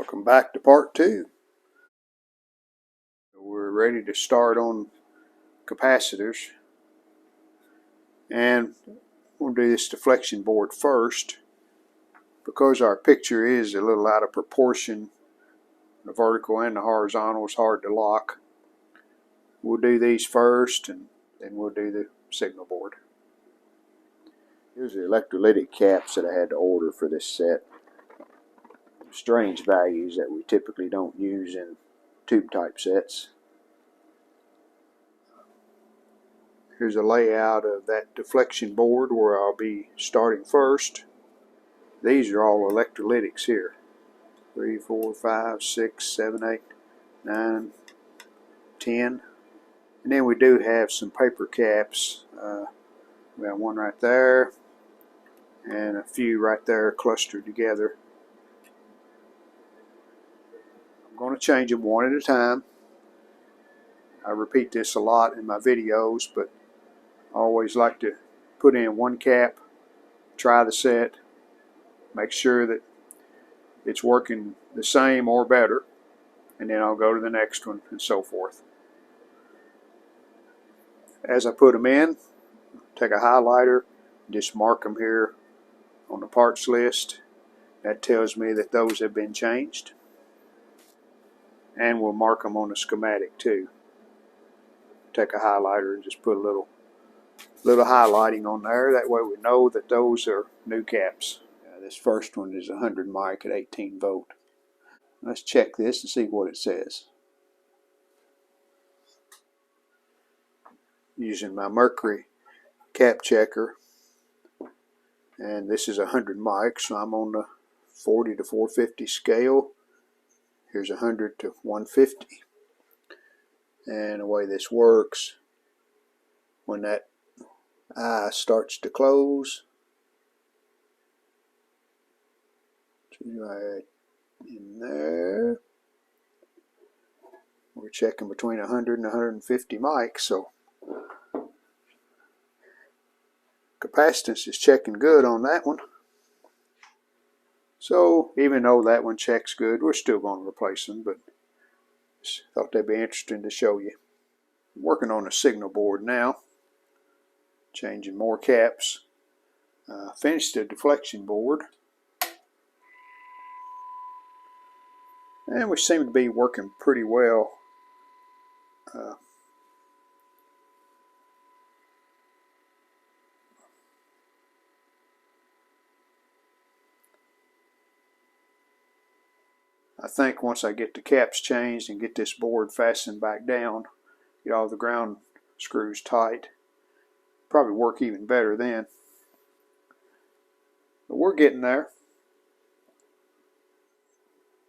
Welcome back to part 2. We're ready to start on capacitors, and we'll do this deflection board first because our picture is a little out of proportion. The vertical and the horizontal is hard to lock. We'll do these first and then we'll do the signal board. Here's the electrolytic caps that I had to order for this set. Strange values that we typically don't use in tube type sets. Here's a layout of that deflection board where I'll be starting first. These are all electrolytics here. 3, 4, 5, 6, 7, 8, 9, 10. And then we do have some paper caps. We have one right there and a few right there clustered together. I'm going to change them one at a time. I repeat this a lot in my videos, but I always like to put in one cap, try the set, make sure that it's working the same or better, and then I'll go to the next one and so forth. As I put them in, take a highlighter, just mark them here on the parts list. That tells me that those have been changed. And we'll mark them on the schematic too. Take a highlighter and just put a little highlighting on there. That way we know that those are new caps. This first one is 100 mic at 18 volt. Let's check this and see what it says. Using my Mercury Cap Checker, and this is 100 mic, so I'm on the 40 to 450 scale. Here's 100 to 150. And the way this works, when that eye starts to close, right in there, we're checking between 100 and 150 mics, so capacitance is checking good on that one. So even though that one checks good, we're still going to replace them, but just thought they'd be interesting to show you. I'm working on a signal board now, changing more caps. Finished the deflection board, and we seem to be working pretty well. I think once I get the caps changed and get this board fastened back down, get all the ground screws tight, probably work even better then. But we're getting there.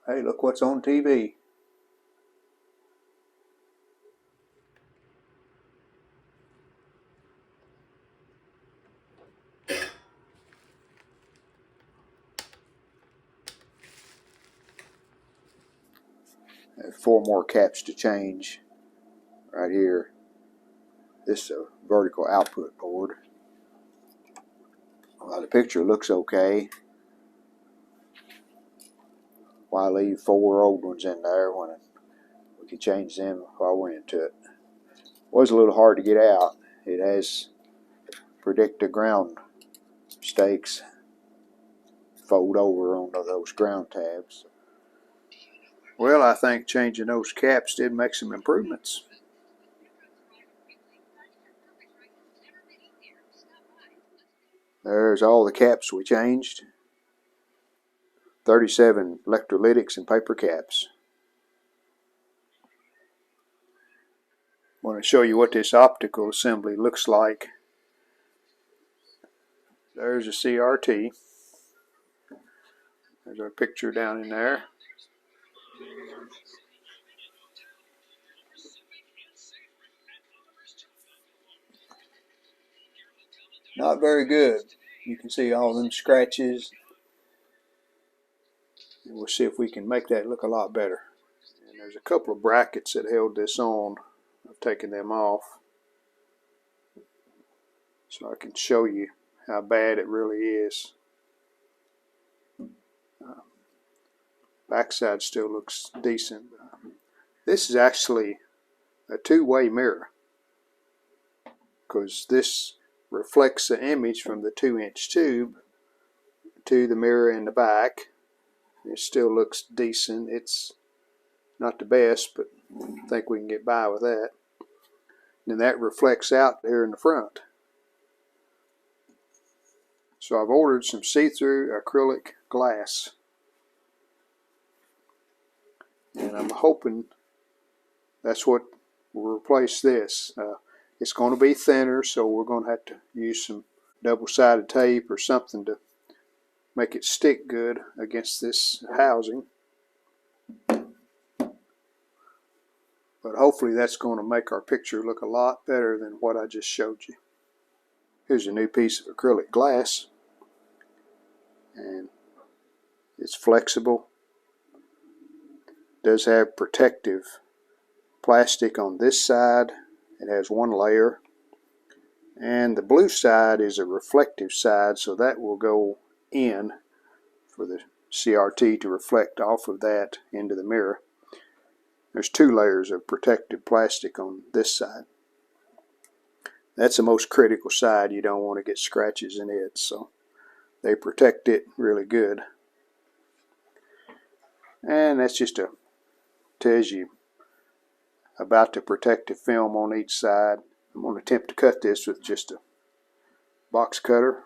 Hey, look what's on TV. I have 4 more caps to change right here. This is a vertical output board. Well, the picture looks okay. Why leave 4 old ones in there when we can change them if I went into it? Was a little hard to get out. It has predicted ground stakes fold over onto those ground tabs. Well, I think changing those caps did make some improvements. There's all the caps we changed. 37 electrolytics and paper caps. I want to show you what this optical assembly looks like. There's a CRT. There's our picture down in there. Not very good. You can see all them scratches. And we'll see if we can make that look a lot better. And there's a couple of brackets that held this on. I've taken them off so I can show you how bad it really is. Backside still looks decent. This is actually a two-way mirror, because this reflects the image from the 2-inch tube to the mirror in the back. It still looks decent. It's not the best, but I think we can get by with that. And that reflects out here in the front. So I've ordered some see-through acrylic glass, and I'm hoping that's what will replace this. It's going to be thinner, so we're going to have to use some double-sided tape or something to make it stick good against this housing. But hopefully that's going to make our picture look a lot better than what I just showed you. Here's a new piece of acrylic glass, and it's flexible. It does have protective plastic on this side. It has one layer, and the blue side is a reflective side, so that will go in for the CRT to reflect off of that into the mirror. There's two layers of protective plastic on this side. That's the most critical side. You don't want to get scratches in it, so they protect it really good. And that's just tells you about the protective film on each side. I'm going to attempt to cut this with just a box cutter.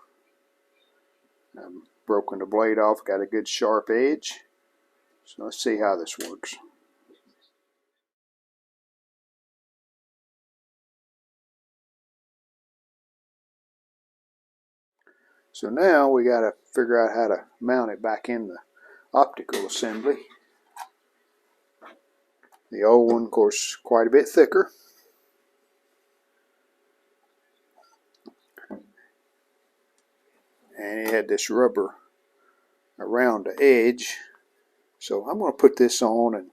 I've broken the blade off, got a good sharp edge. So let's see how this works. So now we got to figure out how to mount it back in the optical assembly. The old one, of course, quite a bit thicker. And it had this rubber around the edge. So I'm going to put this on and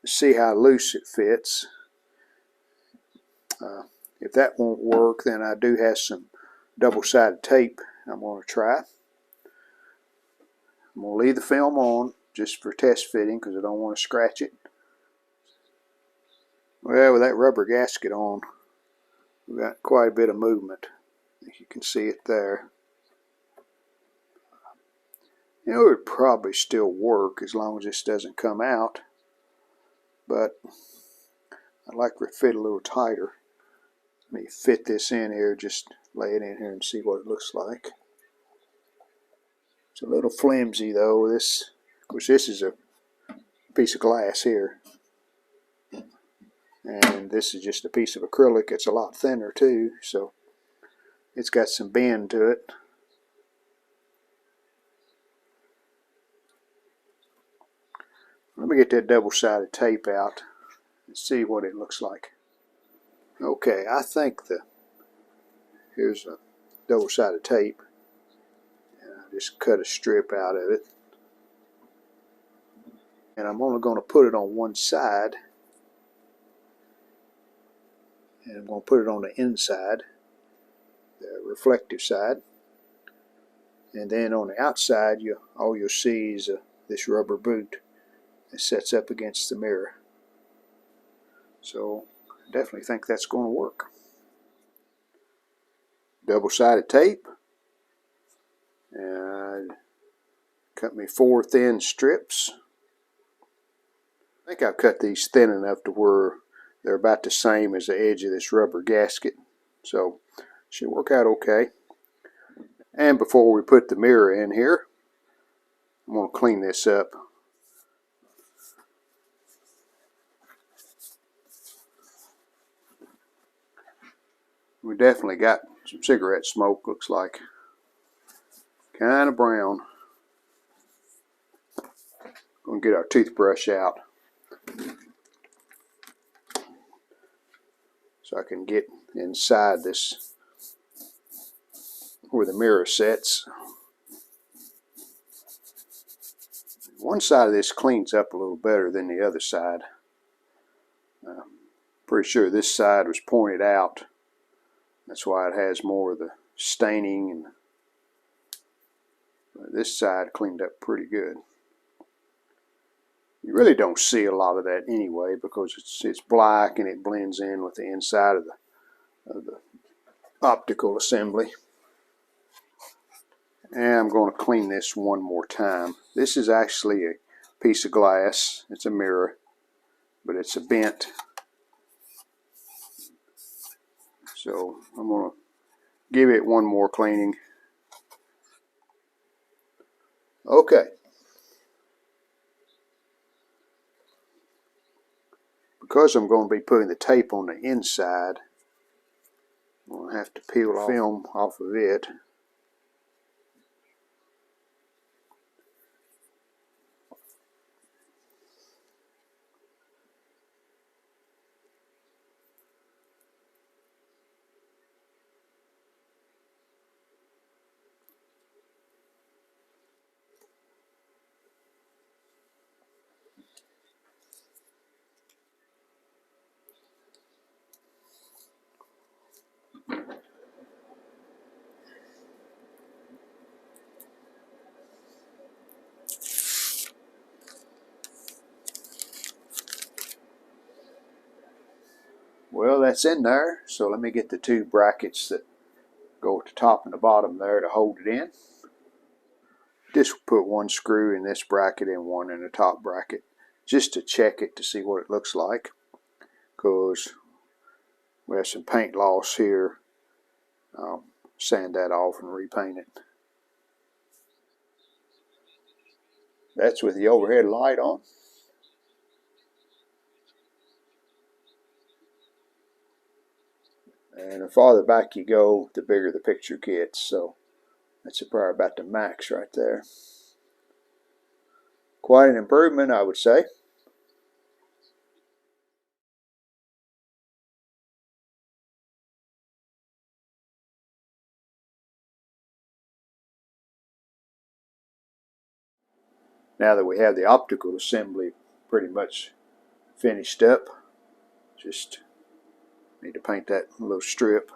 see how loose it fits. If that won't work, then I do have some double-sided tape I'm going to try. I'm going to leave the film on just for test fitting because I don't want to scratch it. Well, with that rubber gasket on, we've got quite a bit of movement. You can see it there. You know, it would probably still work as long as this doesn't come out, but I'd like to fit a little tighter. Let me fit this in here, just lay it in here and see what it looks like. It's a little flimsy though. Of course, this is a piece of glass here, and this is just a piece of acrylic. It's a lot thinner too, so it's got some bend to it. Let me get that double-sided tape out and see what it looks like. Okay, I think here's a double-sided tape. I just cut a strip out of it. And I'm only going to put it on one side. And I'm going to put it on the inside, the reflective side. And then on the outside, all you'll see is this rubber boot that sets up against the mirror. So I definitely think that's going to work. Double-sided tape. And cut me 4 thin strips. I think I've cut these thin enough to where they're about the same as the edge of this rubber gasket. So should work out okay. And before we put the mirror in here, I'm going to clean this up. We definitely got some cigarette smoke, looks like. Kind of brown. Going to get our toothbrush out so I can get inside this where the mirror sets. One side of this cleans up a little better than the other side. Pretty sure this side was pointed out. That's why it has more of the staining, and this side cleaned up pretty good. You really don't see a lot of that anyway because it's black and it blends in with the inside of the optical assembly. And I'm going to clean this one more time. This is actually a piece of glass. It's a mirror, but it's a bent. So I'm going to give it one more cleaning. Okay. Because I'm going to be putting the tape on the inside, I'm going to have to peel the film off of it. Well, that's in there, so let me get the two brackets that go at the top and the bottom there to hold it in. Just put one screw in this bracket and one in the top bracket just to check it to see what it looks like, because we have some paint loss here. I'll sand that off and repaint it. That's with the overhead light on. And the farther back you go, the bigger the picture gets, so that's probably about the max right there. Quite an improvement, I would say. Now that we have the optical assembly pretty much finished up, just need to paint that little strip.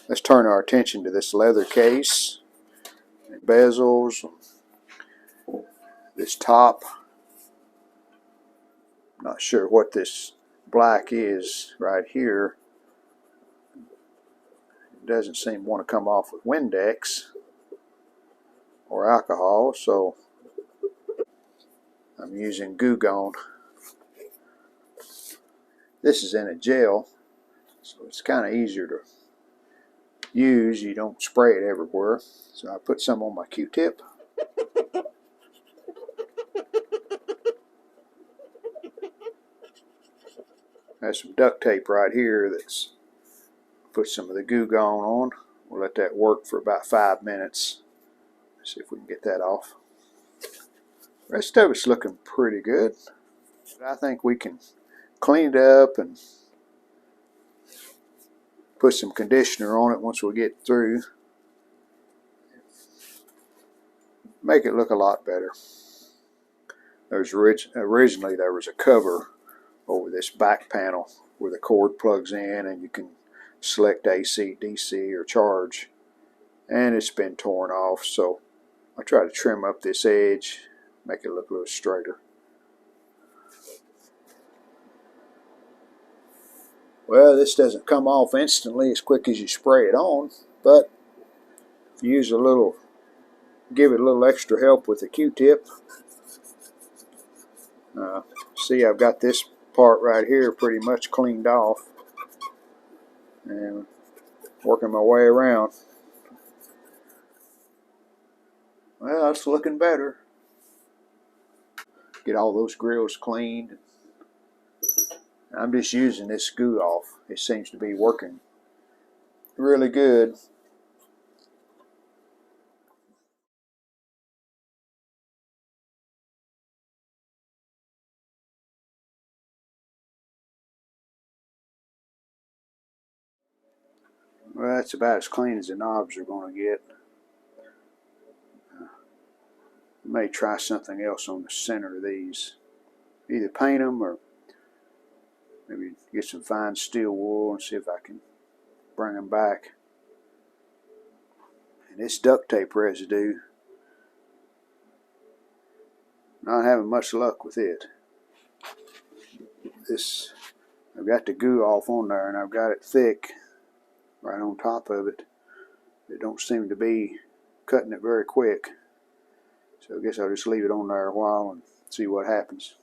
Let's turn our attention to this leather case, and bezels, this top. Not sure what this black is right here. It doesn't seem to want to come off with Windex or alcohol, so I'm using Goo Gone. This is in a gel, so it's kind of easier to use. You don't spray it everywhere. So I put some on my Q-tip. There's some duct tape right here that's put some of the Goo Gone on. We'll let that work for about 5 minutes. See if we can get that off. The rest of it's looking pretty good. But I think we can clean it up and put some conditioner on it once we get through. Make it look a lot better. Originally there was a cover over this back panel where the cord plugs in and you can select AC, DC, or charge. And it's been torn off, so I try to trim up this edge, make it look a little straighter. Well, this doesn't come off instantly as quick as you spray it on, but if you use give it a little extra help with the Q-tip. See, I've got this part right here pretty much cleaned off and working my way around. Well, it's looking better. Get all those grills cleaned. I'm just using this goo off. It seems to be working really good. Well, that's about as clean as the knobs are going to get. I may try something else on the center of these. Either paint them or maybe get some fine steel wool and see if I can bring them back. And this duct tape residue, Not having much luck with it. I've got the goo off on there and I've got it thick right on top of it. It don't seem to be cutting it very quick. So I guess I'll just leave it on there a while and see what happens.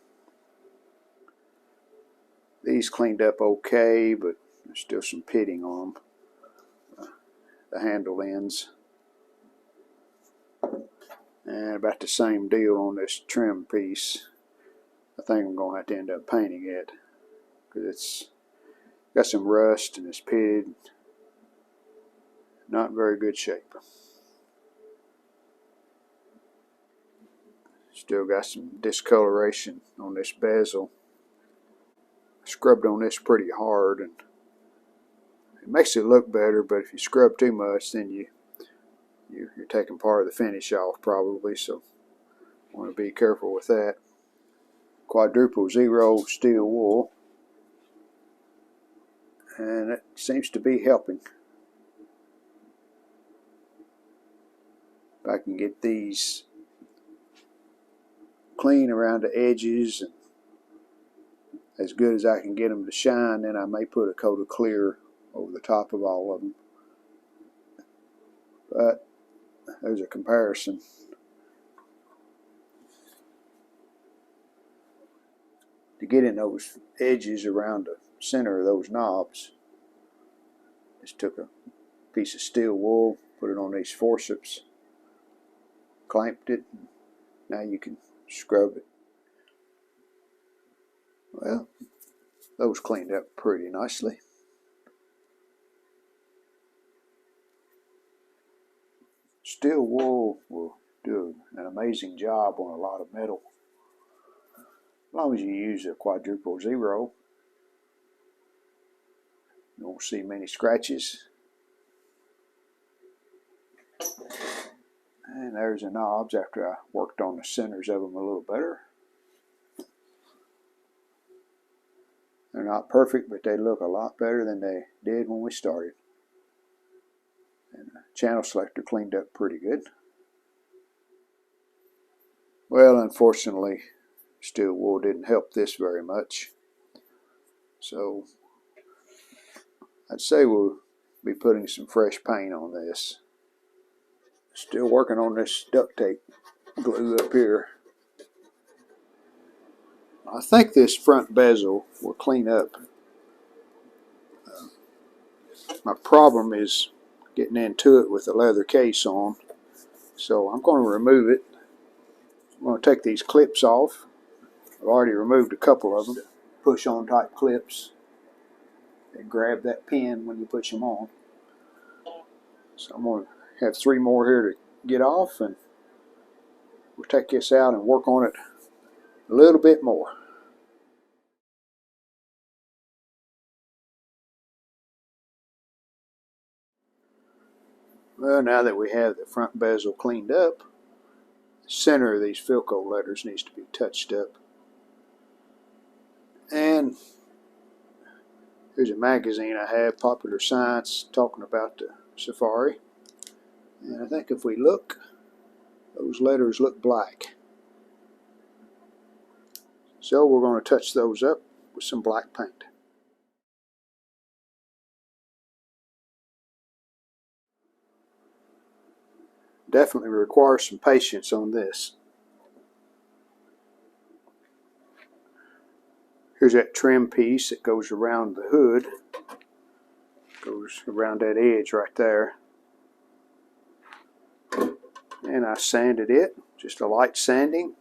These cleaned up okay, but there's still some pitting on them. The handle ends. And about the same deal on this trim piece. I think I'm going to have to end up painting it because it's got some rust and it's pitted. Not in very good shape. Still got some discoloration on this bezel. I scrubbed on this pretty hard and it makes it look better, but if you scrub too much then you're taking part of the finish off probably, so I want to be careful with that. Quadruple zero steel wool, and it seems to be helping. If I can get these clean around the edges and as good as I can get them to shine, then I may put a coat of clear over the top of all of them. But there's a comparison. To get in those edges around the center of those knobs, just took a piece of steel wool, put it on these forceps, clamped it, and now you can scrub it. Well, those cleaned up pretty nicely. Steel wool will do an amazing job on a lot of metal. As long as you use a quadruple zero, you won't see many scratches. And there's the knobs after I worked on the centers of them a little better. They're not perfect, but they look a lot better than they did when we started. And the channel selector cleaned up pretty good. Well, unfortunately, steel wool didn't help this very much. So I'd say we'll be putting some fresh paint on this. Still working on this duct tape glue up here. I think this front bezel will clean up. My problem is getting into it with the leather case on. So I'm going to remove it. I'm going to take these clips off. I've already removed a couple of them. Push on type clips. And grab that pin when you push them on. So I'm going to have 3 more here to get off, and we'll take this out and work on it a little bit more. Well, now that we have the front bezel cleaned up, the center of these Philco letters needs to be touched up. And here's a magazine I have, Popular Science, talking about the Safari. And I think if we look, those letters look black. So we're going to touch those up with some black paint. Definitely requires some patience on this. Here's that trim piece that goes around the hood. Goes around that edge right there. And I sanded it, just a light sanding,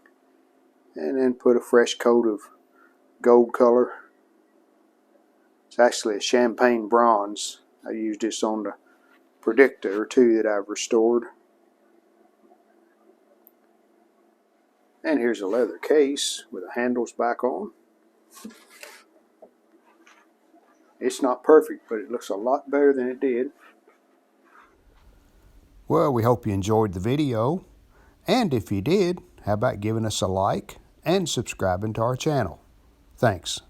and then put a fresh coat of gold color. It's actually a champagne bronze. I used this on the Predictor 2 that I've restored. And here's a leather case with the handles back on. It's not perfect, but it looks a lot better than it did. Well, we hope you enjoyed the video. And if you did, how about giving us a like and subscribing to our channel? Thanks.